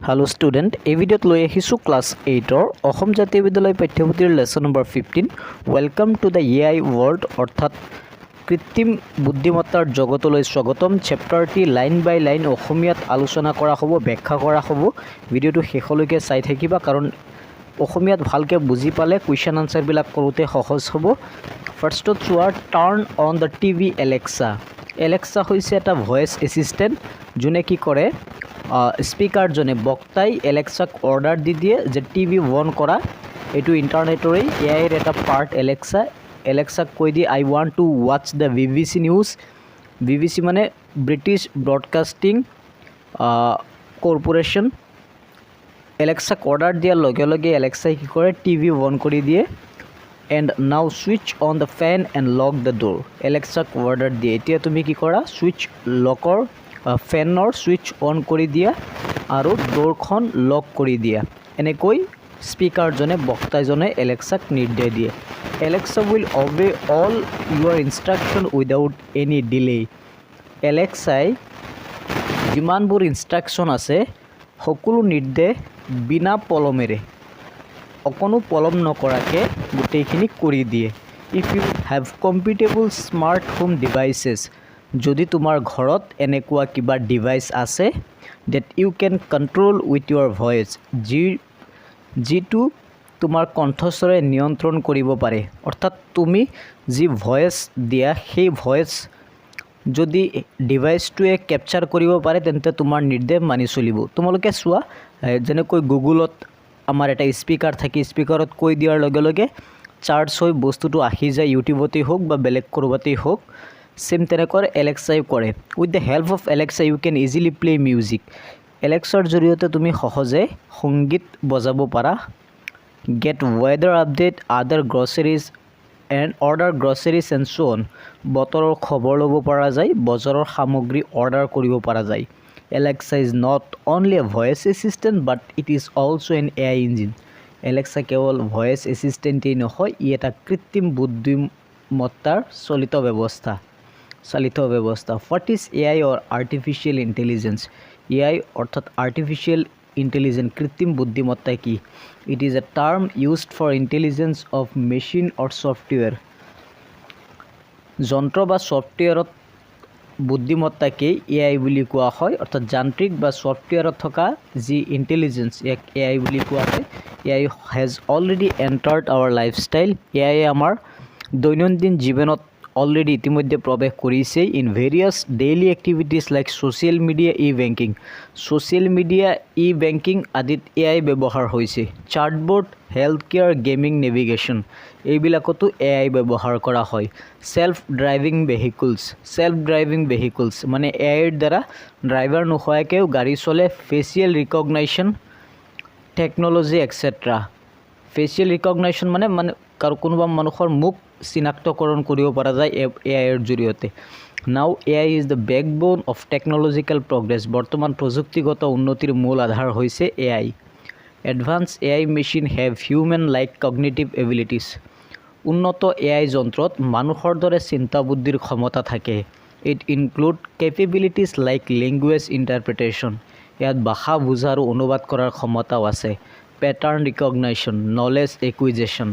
Hello student, এই ভিডিওত লৈ আহিছো ক্লাস 8ৰ অসম জাতীয় বিদ্যালয় পাঠ্যপুথিৰ lesson number 15 welcome to the AI world অৰ্থাৎ কৃত্ৰিম বুদ্ধিমত্তাৰ জগতলৈ স্বাগতম চ্যাপ্টাৰটি লাইন বাই লাইন অসমীয়াত আলোচনা কৰা হ'ব ব্যাখ্যা কৰা হ'ব ভিডিওটো শেষলৈকে চাই থাকিবা কাৰণ অসমীয়াত ভালকে বুজি পালে কোৱেশ্চন আনসাৰ বিলাক কৰোতে সহজ হ'ব ফাৰ্ষ্টত চোৱা turn on the TV Alexa হৈছে এটা ভয়েস এসিস্টেন্ট যোনে কি কৰে স্পিকাৰ জনে বক্তাই এলেক্সাক অৰ্ডাৰ দি দিয়ে যে টিভি অন কৰা এটো ইন্টাৰনেটৰে এআইৰ এটা পাৰ্ট এলেক্সাক কৈ দি I want to watch the BBC news BBC মানে ব্ৰিটিছ ব্ৰডকাষ্টিং কৰ্পোৰেচন এলেক্সাক অৰ্ডাৰ দিয়াৰ লগে লগে এলেক্সাই কি কৰে টিভি অন কৰি দিয়ে and now switch on the fan and lock the door এলেক্সাক অৰ্ডাৰ দিয়ে এতিয়া তুমি কি কৰা সুইচ লকৰ ফেনৰ সুইচ অন কৰি দিয়া আৰু ডোৰখন লক কৰি দিয়া এনেকৈ স্পিকাৰজনে বক্তাজনে এলেক্সাক নিৰ্দেশ দিয়ে Alexa will obey all your instruction without any delay এলেক্সাই যিমানবোৰ ইনষ্ট্ৰাকশ্যন আছে সকলো নিৰ্দেশ বিনা পলমেৰে অকণো পলম নকৰাকৈ গোটেইখিনি কৰি দিয়ে if you have compatible smart home devices যদি তোমাৰ ঘৰত এনেকুৱা কিবা ডিভাইচ আছে that you can control with your voice যিটো তোমাৰ কণ্ঠস্বৰে নিয়ন্ত্ৰণ কৰিব পাৰে অৰ্থাৎ তুমি যি ভয়েস দিয়া সেই ভয়েস যদি ডিভাইচটোৱে কেপচাৰ কৰিব পাৰে তেন্তে তোমাৰ নিৰ্দেশ মানি চলিব তোমালোকে চোৱা যেনেকৈ গুগলত আমাৰ এটা স্পিকাৰ থাকে স্পিকাৰত কৈ দিয়াৰ লগে লগে চাৰ্জ হৈ বস্তুটো আহি যায় ইউটিউবতেই হোক বা বেলেগ ক'ৰবাতেই হোক সেম তেনেকৈ এলেক্সাই কৰে with the help of Alexa you can easily play music এলেক্সাৰ জৰিয়তে তুমি সহজে সংগীত বজাব পাৰা gate weather update other groceries and order groceries and so' on বতৰৰ খবৰ ল'ব পৰা যায় বজাৰৰ সামগ্ৰী অৰ্ডাৰ কৰিব পৰা যায় Alexa is not only a voice assistant but it is also' an AI engine Alexa কেৱল ভয়েস এছিষ্টেণ্টেই নহয় ই এটা কৃত্ৰিম বুদ্ধিমত্তাৰ চালিত ব্যৱস্থা what is AI or artificial intelligence AI অৰ্থাৎ আৰ্টিফিচিয়েল ইণ্টেলিজেন্স কৃত্ৰিম বুদ্ধিমত্তা কি it is a term used for intelligence of machine or software যন্ত্ৰ বা ছফ্টৱেৰত বুদ্ধিমত্তাকেই এআই বুলি কোৱা হয় অৰ্থাৎ যান্ত্ৰিক বা ছফ্টৱেৰত থকা যি ইণ্টেলিজেন্স ইয়াক এআই বুলি কোৱা হয় AI has already entered our lifestyle AI আমাৰ দৈনন্দিন জীৱনত অলৰেডি ইতিমধ্যে প্ৰৱেশ কৰিছে in various daily activities like social media e banking আদিত এআই ব্যৱহাৰ হৈছে chatbot health care gaming navigation এইবিলাকতো এআই ব্যৱহাৰ কৰা হয় চেল্ফ ড্ৰাইভিং ভেহিকলছ মানে এআইৰ দ্বাৰা ড্ৰাইভাৰ নোহোৱাকৈও গাড়ী চলে ফেচিয়েল ৰিকগনাইশ্যন টেকন'লজি এক্সেট্ৰা ফেচিয়েল ৰিকগনাইশ্যন মানে কোনোবা মানুহৰ মুখ চিনাক্তকৰণ কৰিব পৰা যায় এআইৰ জৰিয়তে now AI is the backbone of technological progress বৰ্তমান প্ৰযুক্তিগত উন্নতিৰ মূল আধাৰ হৈছে AI advance AI machine have human like cognitive abilities উন্নত এআই যন্ত্ৰত মানুহৰ দৰে চিন্তা বুদ্ধিৰ ক্ষমতা থাকে it include capabilities like language interpretation ইয়াত ভাষা বুজা আৰু অনুবাদ কৰাৰ ক্ষমতাও আছে পেটাৰ্ণ ৰিকগনাইশ্যন নলেজ একুইজেশ্যন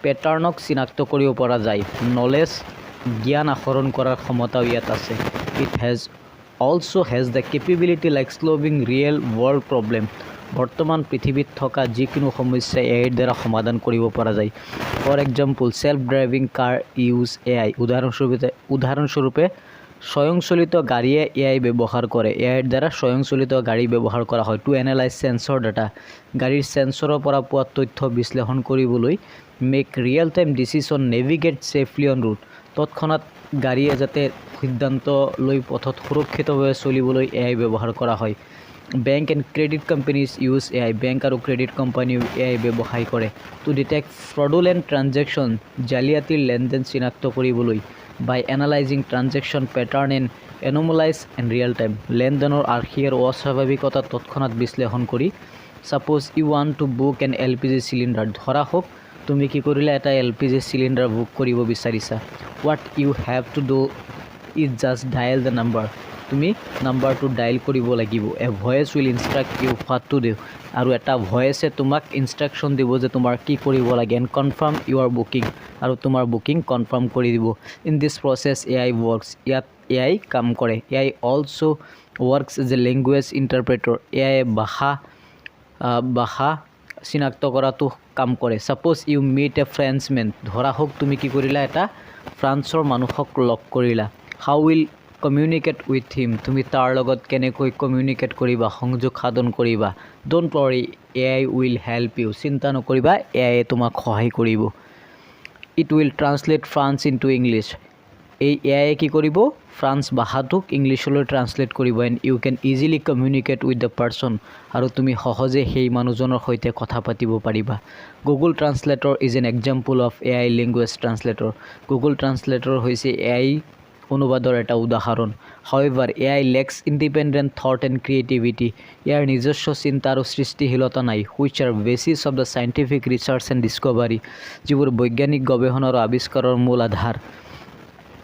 পেটাৰ্ণক চিনাক্ত কৰিব পৰা যায় নলেজ জ্ঞান আহৰণ কৰাৰ ক্ষমতাও ইয়াত আছে it also' has the capability like solving real world problem বৰ্তমান পৃথিৱীত থকা যিকোনো সমস্যা এআইৰ দ্বাৰা সমাধান কৰিব পৰা যায় for example self driving car use AI উদাহৰণস্বৰূপে স্বয়ংচলিত গাড়ীয়ে এআই ব্যৱহাৰ কৰে এআইৰ দ্বাৰা স্বয়ংচলিত গাড়ী ব্যৱহাৰ কৰা হয় টু এনালাইজ চেন্সৰ ডাটা গাড়ীৰ চেন্সৰৰ পৰা পোৱা তথ্য বিশ্লেষণ কৰিবলৈ make real time decision navigate safely on root তৎক্ষণাত গাড়ীয়ে যাতে সিদ্ধান্ত লৈ পথত সুৰক্ষিতভাৱে চলিবলৈ এআই ব্যৱহাৰ কৰা হয় bank and credit companies use AI bank আৰু ক্ৰেডিট কোম্পানীও এআই ব্যৱহাৰ কৰে টু ডিটেক্ট ফ্ৰডুলেণ্ট ট্ৰানজেকশ্যন জালিয়াতিৰ লেনদেন চিনাক্ত কৰিবলৈ by analyzing transaction pattern and anomalies and real time লেনদেনৰ আৰ্হি আৰু অস্বাভাৱিকতা তৎক্ষণাত বিশ্লেষণ কৰি suppose you want to book an LPG cylinder ধৰা হওক তুমি কি কৰিলা এটা LPG চিলিণ্ডাৰ বুক কৰিব বিচাৰিছা what you have to do is just dial the number তুমি নাম্বাৰটো ডাইল কৰিব লাগিব a voice will instruct you what to do আৰু এটা ভয়েসে তোমাক ইনষ্ট্ৰাকশ্যন দিব যে তোমাৰ কি কৰিব লাগে এণ্ড কনফাৰ্ম ইউৰ বুকিং আৰু তোমাৰ বুকিং কনফাৰ্ম কৰি দিব in this process AI works ইয়াত AI কাম কৰে AI also' works as a language interpreter AI ভাষা চিনাক্ত কৰাটো কাম কৰে suppose you meet a Frenchman ধৰা হোক তুমি কি কৰিলা এটা ফ্ৰান্সৰ মানুহক লগ কৰিলা how will communicate with him তুমি তাৰ লগত কেনেকৈ কমিউনিকেট কৰিবা সংযোগ সাধন কৰিবা don't worry AI will help you চিন্তা নকৰিবা AI তোমাক সহায় কৰিব it will translate France into English এই AI কি কৰিব ফ্ৰান্স ভাষাটোক ইংলিছলৈ ট্ৰান্সলেট কৰিব and you can easily communicate with the person আৰু তুমি সহজে সেই মানুহজনৰ সৈতে কথা পাতিব পাৰিবা Google translator is an example of AI language translator Google translator হৈছে AI অনুবাদৰ এটা উদাহৰণ however AI lacks independent thought and creativity ইয়াৰ নিজস্ব চিন্তা আৰু সৃষ্টিশীলতা নাই which are basis of the scientific research and discovery যিবোৰ বৈজ্ঞানিক গৱেষণা আৰু আৱিষ্কাৰৰ মূল আধাৰ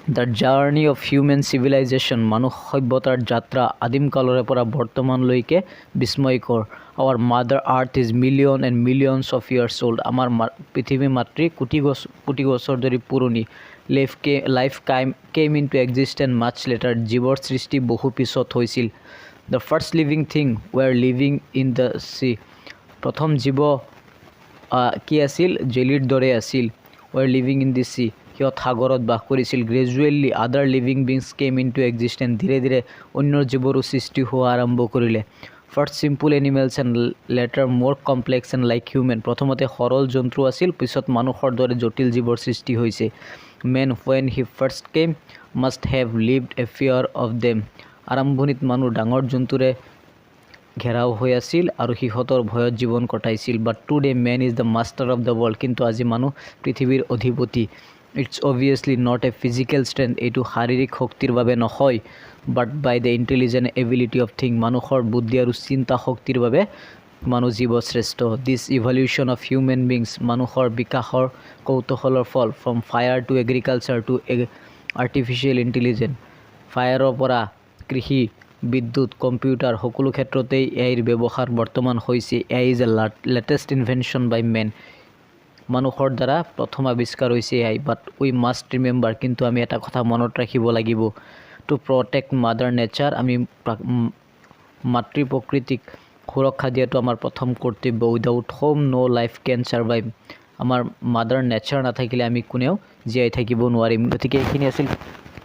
the journey of human civilization মানুহ সভ্যতাৰ যাত্ৰা আদিম কালৰে পৰা বৰ্তমানলৈকে বিস্ময়কৰ our mother earth is million and millions of years old আমাৰ পৃথিৱী মাতৃ কোটি বছৰ ধৰি পুৰণি life came in to existent much later জীৱৰ সৃষ্টি বহু পিছত হৈছিল the first living thing were living in the sea প্ৰথম জীৱ কি আছিল জেলিৰ দৰে আছিল were living in the sea সিহঁত সাগৰত বাস কৰিছিল gradually other living beings came in to existent ধীৰে ধীৰে অন্য জীৱৰো সৃষ্টি হোৱা আৰম্ভ কৰিলে first simple animals and later more complex and like human প্ৰথমতে সৰল জন্তু আছিল পিছত মানুহৰ দৰে জটিল জীৱৰ সৃষ্টি হৈছে man when he first came must have lived a fear of them আৰম্ভণিত মানুহ ডাঙৰ জন্তুৰে ঘেৰাও হৈ আছিল আৰু সিহঁতৰ ভয়ত জীৱন কটাইছিল but today men is the master of the world কিন্তু আজি মানুহ পৃথিৱীৰ অধিপতি it's obviously not a physical strength এইটো শাৰীৰিক শক্তিৰ বাবে নহয় but by the intelligent ability of thing মানুহৰ বুদ্ধি আৰু চিন্তা শক্তিৰ বাবে মানুহ জীৱ শ্ৰেষ্ঠ this evolution of human beings মানুহৰ বিকাশৰ কৌতূহলৰ ফল from fire to agriculture to artificial intelligence ফায়াৰৰ পৰা কৃষি বিদ্যুৎ কম্পিউটাৰ সকলো ক্ষেত্ৰতেই AIৰ ব্যৱহাৰ বৰ্তমান হৈছে AI is a latest invention by man মানুহৰ দ্বাৰা প্ৰথম আৱিষ্কাৰ হৈছে AI but we must remember কিন্তু আমি এটা কথা মনত ৰাখিব লাগিব টু প্ৰটেক্ট মাদাৰ নেচাৰ আমি মাতৃ প্ৰকৃতিক সুৰক্ষা দিয়াটো আমাৰ প্ৰথম কৰ্তব্য উইদাউট হোম নো লাইফ কেন ছাৰ্ভাইভ আমাৰ মাদাৰ নেচাৰ নাথাকিলে আমি কোনেও জীয়াই থাকিব নোৱাৰিম গতিকে এইখিনি আছিল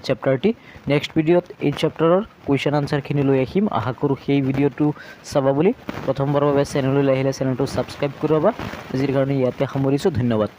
চেপ্টাৰটি নেক্সট ভিডিঅ'ত এই চেপ্টাৰৰ কুৱেশ্যন আনচাৰখিনি লৈ আহিম আশা কৰোঁ সেই ভিডিঅ'টো চাবা বুলি প্ৰথমবাৰৰ বাবে চেনেললৈ আহিলে চেনেলটো ছাবস্ক্ৰাইব কৰিবা আজিৰ কাৰণে ইয়াতে সামৰিছোঁ ধন্যবাদ